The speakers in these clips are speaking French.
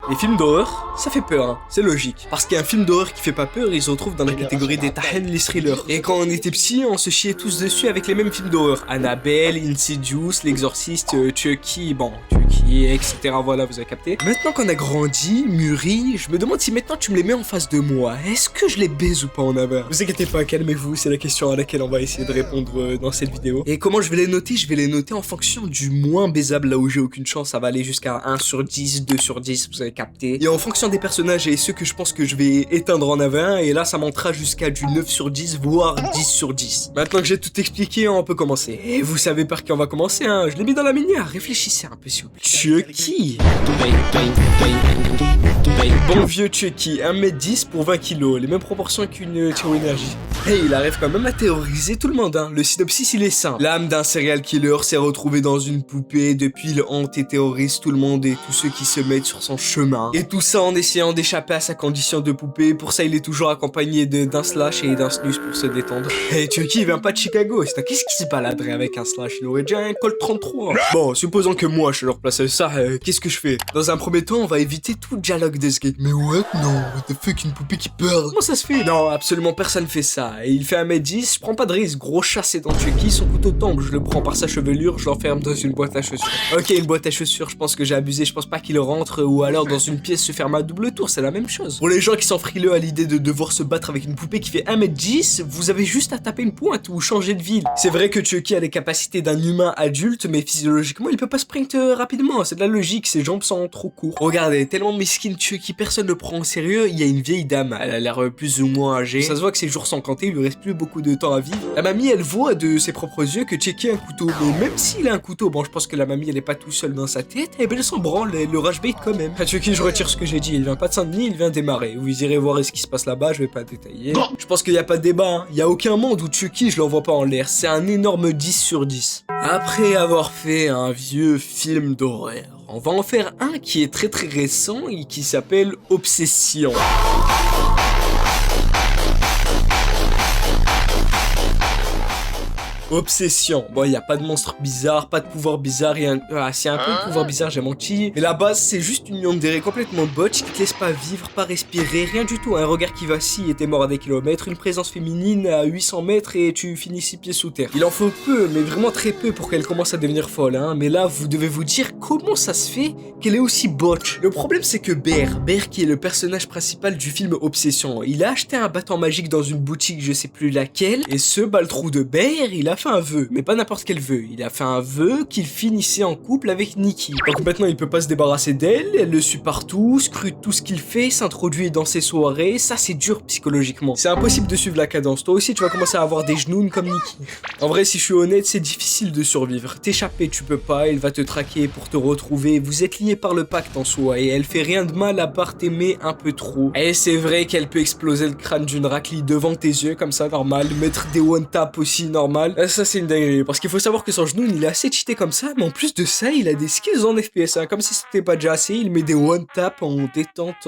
Les films d'horreur, ça fait peur, hein. C'est logique. Parce qu'un film d'horreur qui fait pas peur, ils se retrouvent dans la catégorie des tahen, les thrillers. Et quand on était petits, on se chiait tous dessus avec les mêmes films d'horreur. Annabelle, Insidious, L'Exorciste, Chucky, Chucky, etc. Voilà, vous avez capté. Maintenant qu'on a grandi, mûri, je me demande si maintenant tu me les mets en face de moi, est-ce que je les baise ou pas en avant? Vous inquiétez pas, calmez-vous, c'est la question à laquelle on va essayer de répondre dans cette vidéo. Et comment je vais les noter? Je vais les noter en fonction du moins baisable, là où j'ai aucune chance, ça va aller jusqu'à 1 sur 10, 2 sur 10, vous avez capté. Et en fonction des personnages et ceux que je pense que je vais éteindre en avant, et là ça montera jusqu'à du 9 sur 10, voire 10 sur 10. Maintenant que j'ai tout expliqué, on peut commencer. Et vous savez par qui on va commencer, hein? Je l'ai mis dans la minière, réfléchissez un peu s'il vous plaît. Chucky. Bon vieux Chucky, 1m10 pour 20 kg, les mêmes proportions qu'une Théo Énergie. Et il arrive quand même à terroriser tout le monde, hein. Le synopsis il est simple. L'âme d'un serial killer s'est retrouvée dans une poupée, depuis il hante et terrorise tout le monde et tous ceux qui se mettent sur son chemin. Et tout ça en essayant d'échapper à sa condition de poupée, pour ça il est toujours accompagné d'un slash et d'un snus pour se détendre. Et Chucky il vient pas de Chicago, c'est qu'est-ce qui se baladerait avec un slash? Il aurait déjà un Colt 33. Bon, supposons que moi je suis leur place à ça, qu'est-ce que je fais? Dans un premier temps, on va éviter tout dialogue de ce gars. Mais what? Non, what the fuck, une poupée qui parle? Comment ça se fait? Non, absolument personne fait ça. Et il fait 1m10, je prends pas de risque, gros chassé dans Chucky, son couteau tombe, je le prends par sa chevelure, je l'enferme dans une boîte à chaussures. Ok, une boîte à chaussures, je pense que j'ai abusé, je pense pas qu'il rentre, ou alors dans une pièce se ferme à double tour, c'est la même chose. Pour les gens qui sont frileux à l'idée de devoir se battre avec une poupée qui fait 1m10, vous avez juste à taper une pointe ou changer de ville. C'est vrai que Chucky a les capacités d'un humain adulte, mais physiologiquement il peut pas sprint rapidement, c'est de la logique, ses jambes sont trop courtes. Regardez, tellement mesquine Chucky, personne ne le prend au sérieux, il y a une vieille dame, elle a l'air plus ou moins âgée, ça se voit que ses jours sont comptés, il lui reste plus beaucoup de temps à vivre. La mamie elle voit de ses propres yeux que Chucky a un couteau, mais même s'il a un couteau, bon je pense que la mamie elle est pas tout seule dans sa tête, et ben elle s'en branle, elle le rage bait quand même. Chucky, je retire ce que j'ai dit, il vient pas de Saint-Denis, il vient démarrer, vous irez voir ce qui se passe là-bas, je vais pas détailler. Je pense qu'il y a pas de débat, hein. Il y a aucun monde où Chucky je l'envoie pas en l'air, c'est un énorme 10 sur 10. Après avoir fait un vieux film d'horreur, on va en faire un qui est très récent et qui s'appelle Obsession. Obsession. Bon, il n'y a pas de monstre bizarre, pas de pouvoir bizarre, rien. Ah, s'il y a un peu de pouvoir bizarre, j'ai menti. Mais la base, c'est juste une yandere complètement botch qui te laisse pas vivre, pas respirer, rien du tout. Un regard qui vacille et t'es mort à des kilomètres, une présence féminine à 800 mètres et tu finis 6 pieds sous terre. Il en faut peu, mais vraiment très peu pour qu'elle commence à devenir folle, hein. Mais là, vous devez vous dire comment ça se fait qu'elle est aussi botch. Le problème, c'est que Bear qui est le personnage principal du film Obsession, il a acheté un bâton magique dans une boutique, je sais plus laquelle, et ce baltrou de Bear, il a fait un vœu, mais pas n'importe quel vœu. Il a fait un vœu qu'il finissait en couple avec Nikki. Donc maintenant il peut pas se débarrasser d'elle, elle le suit partout, scrute tout ce qu'il fait, s'introduit dans ses soirées, ça c'est dur psychologiquement. C'est impossible de suivre la cadence, toi aussi tu vas commencer à avoir des genoux comme Nikki. En vrai si je suis honnête, c'est difficile de survivre. T'échapper tu peux pas, elle va te traquer pour te retrouver, vous êtes liés par le pacte en soi, et elle fait rien de mal à part t'aimer un peu trop. Et c'est vrai qu'elle peut exploser le crâne d'une raclie devant tes yeux comme ça, normal, mettre des one-tap aussi, normal. Ça c'est une dinguerie, parce qu'il faut savoir que son genou il est assez cheaté comme ça, mais en plus de ça il a des skills en FPS, hein. Comme si c'était pas déjà assez, il met des one-tap en détente,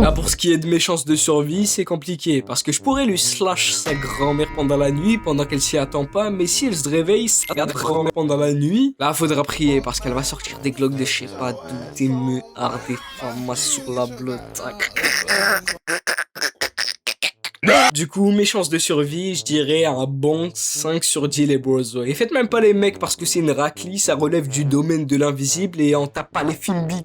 Là pour ce qui est de mes chances de survie, c'est compliqué, parce que je pourrais lui slash sa grand-mère pendant la nuit, pendant qu'elle s'y attend pas, mais si elle se réveille, sa grand-mère pendant la nuit, là faudra prier, parce qu'elle va sortir des glocks de je sais pas d'où, des meurs, des femmes sur la blottaque. Du coup, mes chances de survie, je dirais un bon 5 sur 10 les bros. Et faites même pas les mecs parce que c'est une raclie, ça relève du domaine de l'invisible et on tape pas les films bi.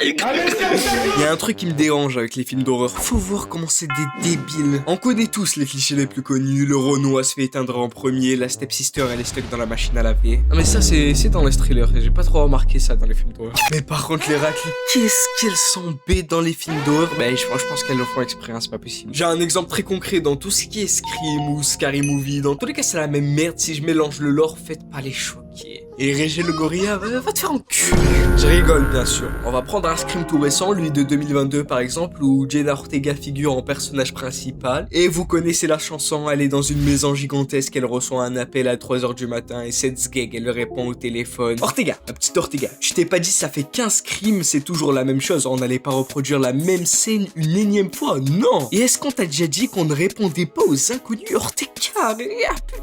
Il y a un truc qui me dérange avec les films d'horreur, faut voir comment c'est des débiles. On connaît tous les clichés les plus connus, le Renoir se fait éteindre en premier, la stepsister elle est stuck dans la machine à laver. Non mais ça c'est dans les thrillers, j'ai pas trop remarqué ça dans les films d'horreur. Mais par contre les raclis, qu'est-ce qu'elles sont bêtes dans les films d'horreur? Ben je pense qu'elles le font exprès, hein, c'est pas possible. J'ai un exemple très concret dans tout ce qui est Scream ou Scary Movie, dans tous les cas c'est la même merde, si je mélange le lore, faites pas les choquer. Et Régé le gorilla va te faire enculer. Je rigole bien sûr. On va prendre un Scream tout récent, lui de 2022 par exemple, où Jenna Ortega figure en personnage principal. Et vous connaissez la chanson, elle est dans une maison gigantesque, elle reçoit un appel à 3h du matin et cette sgeg, elle répond au téléphone. Ortega, la petite Ortega, tu t'es pas dit ça fait 15 crimes, c'est toujours la même chose, on n'allait pas reproduire la même scène une énième fois, non. Et est-ce qu'on t'a déjà dit qu'on ne répondait pas aux inconnus? Ortega,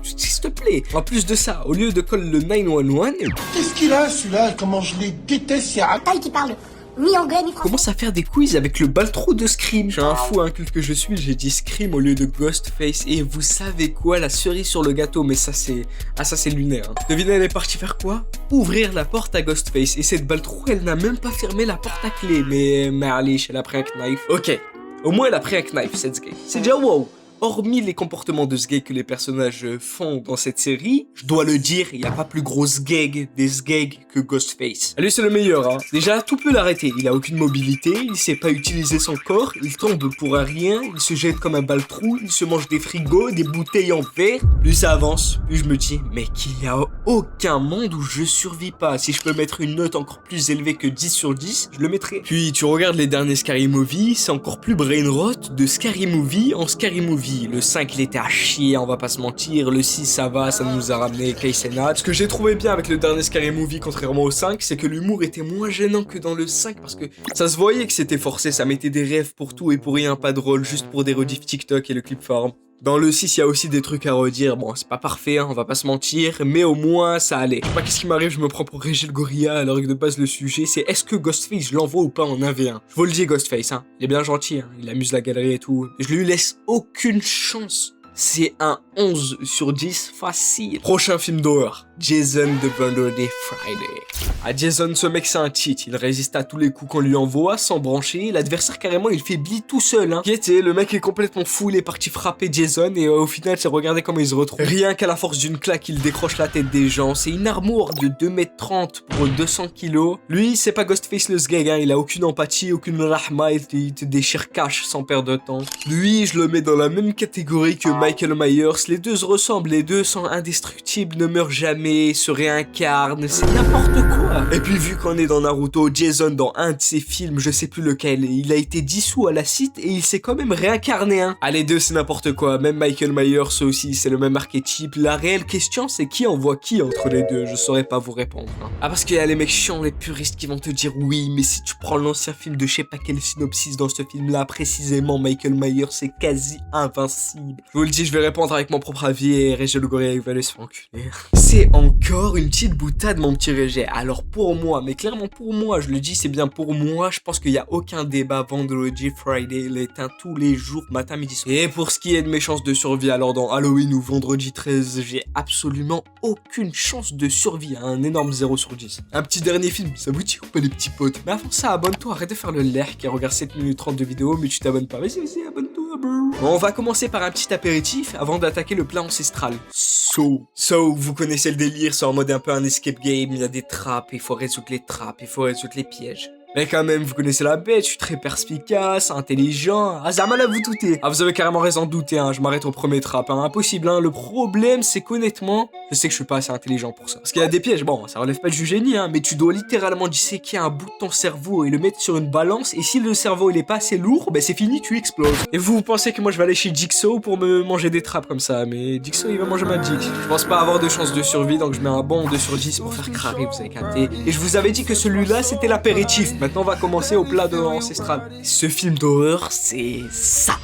s'il te plaît. En plus de ça, au lieu de call le 911, one. Qu'est-ce qu'il a celui-là? Comment je les déteste, Yara. Taille qui parle ni anglais ni français. Commence à faire des quiz avec le baltrou de Scream. Je suis un fou inculte que je suis, j'ai dit Scream au lieu de Ghostface. Et vous savez quoi, la cerise sur le gâteau, mais ça c'est... Ah ça c'est lunaire. Hein. Devinez, elle est partie faire quoi? Ouvrir la porte à Ghostface. Et cette baltrou, elle n'a même pas fermé la porte à clé. Mais allez, elle a pris un knife. Ok, au moins elle a pris un knife, cette gay. C'est déjà wow. Hormis les comportements de sgeg que les personnages font dans cette série, je dois le dire, il n'y a pas plus gros sgeg des sgeg que Ghostface. Lui c'est le meilleur, hein. Déjà, tout peut l'arrêter. Il a aucune mobilité, il sait pas utiliser son corps, il tombe pour un rien, il se jette comme un baltrou, il se mange des frigos, des bouteilles en verre. Plus ça avance, plus je me dis, mais qu'il n'y a aucun monde où je survis pas. Si je peux mettre une note encore plus élevée que 10 sur 10, je le mettrai. Puis tu regardes les derniers Scary Movie, c'est encore plus brainrot de Scary Movie en Scary Movie. Le 5 il était à chier, on va pas se mentir. Le 6 ça va, ça nous a ramené Kaysenat. Ce que j'ai trouvé bien avec le dernier Scary Movie contrairement au 5, c'est que l'humour était moins gênant que dans le 5 parce que ça se voyait que c'était forcé, ça mettait des rêves pour tout et pour rien, pas drôle, juste pour des rediffs TikTok et le clip farm. Dans le 6, il y a aussi des trucs à redire. Bon, c'est pas parfait, hein, on va pas se mentir, mais au moins, ça allait. Je sais pas qu'est-ce qui m'arrive, je me prends pour Régis le Gorilla, alors que de base, le sujet, c'est est-ce que Ghostface, je l'envoie ou pas en 1v1. Je vous le dis, Ghostface, hein, il est bien gentil, hein, il amuse la galerie et tout. Je lui laisse aucune chance. C'est un 11 sur 10 facile. Prochain film d'horreur, Jason the Vendredi Friday. Ah, Jason, ce mec c'est un cheat, il résiste à tous les coups qu'on lui envoie sans brancher, l'adversaire carrément il faiblit tout seul. Hein. Guettez, le mec est complètement fou, il est parti frapper Jason et au final c'est regardez comment il se retrouve. Rien qu'à la force d'une claque, il décroche la tête des gens, c'est une armure de 2m30 pour 200 kg. Lui, c'est pas Ghostface le sgeg, hein. Il a aucune empathie, aucune rahma, il te déchire cash sans perdre de temps. Lui, je le mets dans la même catégorie que Michael Myers, les deux se ressemblent, les deux sont indestructibles, ne meurent jamais, se réincarnent, c'est n'importe quoi. Et puis vu qu'on est dans Naruto, Jason dans un de ses films, je sais plus lequel, il a été dissous à l'acide et il s'est quand même réincarné. Hein. Ah les deux c'est n'importe quoi, même Michael Myers aussi c'est le même archétype. La réelle question c'est qui envoie qui entre les deux, je saurais pas vous répondre. Hein. Ah parce qu'il y a les mecs chiants, les puristes qui vont te dire oui mais si tu prends l'ancien film de je sais pas quel synopsis dans ce film là précisément, Michael Myers c'est quasi invincible. Je vous le dis, je vais répondre avec mon propre avis et Régis le Gorilla il va aller se faire enculer. C'est encore une petite boutade mon petit Régis. Alors pour moi, mais clairement pour moi, je le dis c'est bien pour moi, je pense qu'il n'y a aucun débat. Vendredi Friday, il éteint tous les jours, matin, midi, soir. Et pour ce qui est de mes chances de survie, alors dans Halloween ou vendredi 13, j'ai absolument aucune chance de survie, hein, un énorme 0 sur 10. Un petit dernier film, ça vous dit ou pas les petits potes? Mais avant ça, abonne-toi, arrête de faire le lerc et regarde 7 minutes 30 de vidéo, mais tu t'abonnes pas. Vas-y, abonne-toi, bro. Bon, on va commencer par un petit apéritif avant d'attaquer le plat ancestral. So, vous connaissez le délire, c'est en mode un peu un escape game, il y a des trappes, il faut résoudre les trappes, il faut résoudre les pièges. Mais quand même, vous connaissez la bête, je suis très perspicace, intelligent. Ah, Zama là, vous doutez. Ah, vous avez carrément raison de douter, hein, je m'arrête au premier trap, hein. Impossible, hein. Le problème, c'est qu'honnêtement, je sais que je suis pas assez intelligent pour ça. Parce qu'il y a des pièges, bon, ça relève pas du génie, hein, mais tu dois littéralement disséquer un bout de ton cerveau et le mettre sur une balance, et si le cerveau, il est pas assez lourd, ben c'est fini, tu exploses. Et vous pensez que moi, je vais aller chez Jigsaw pour me manger des trappes comme ça, mais Jigsaw, il va manger ma Jig. Je pense pas avoir de chance de survie, donc je mets un bon 2 sur 10 pour faire crarer, vous avez capté. Et je vous avais dit que celui-là, c'était l'apéritif. Maintenant, on va commencer au plat de ancestral. Ce film d'horreur, c'est ça.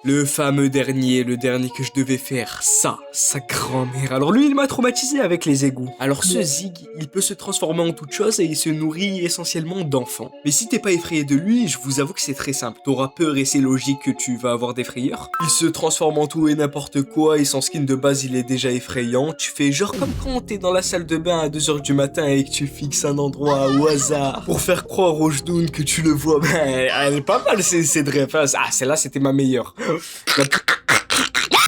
Le fameux dernier, le dernier que je devais faire, ça, sa grand-mère. Alors lui, il m'a traumatisé avec les égouts. Alors ce Zig, il peut se transformer en toute chose et il se nourrit essentiellement d'enfants. Mais si t'es pas effrayé de lui, je vous avoue que c'est très simple. T'auras peur et c'est logique que tu vas avoir des frayeurs. Il se transforme en tout et n'importe quoi et son skin de base, il est déjà effrayant. Tu fais genre comme quand t'es dans la salle de bain à 2h du matin et que tu fixes un endroit au hasard pour faire croire au Jdoun que tu le vois. Ben, elle est pas mal, c'est de ah, celle-là, c'était ma meilleure.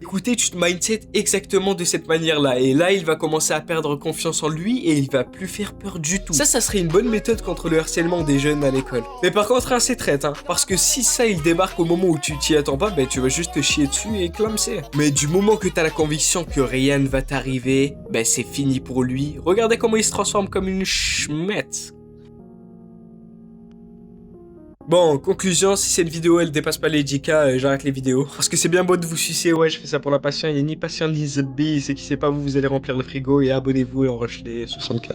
Écoutez, tu te mindset exactement de cette manière-là. Et là, il va commencer à perdre confiance en lui et il va plus faire peur du tout. Ça serait une bonne méthode contre le harcèlement des jeunes à l'école. Mais par contre, hein, c'est traite, hein. Parce que si ça, il débarque au moment où tu t'y attends pas, ben tu vas juste te chier dessus et clamser. Mais du moment que t'as la conviction que rien ne va t'arriver, ben c'est fini pour lui. Regardez comment il se transforme comme une schmette. Bon, conclusion, si cette vidéo elle dépasse pas les 10K, j'arrête les vidéos. Parce que c'est bien beau de vous sucer, ouais, je fais ça pour la passion, il y a ni passion ni the bee, c'est qui sait pas vous allez remplir le frigo et abonnez-vous et on rush les 60K.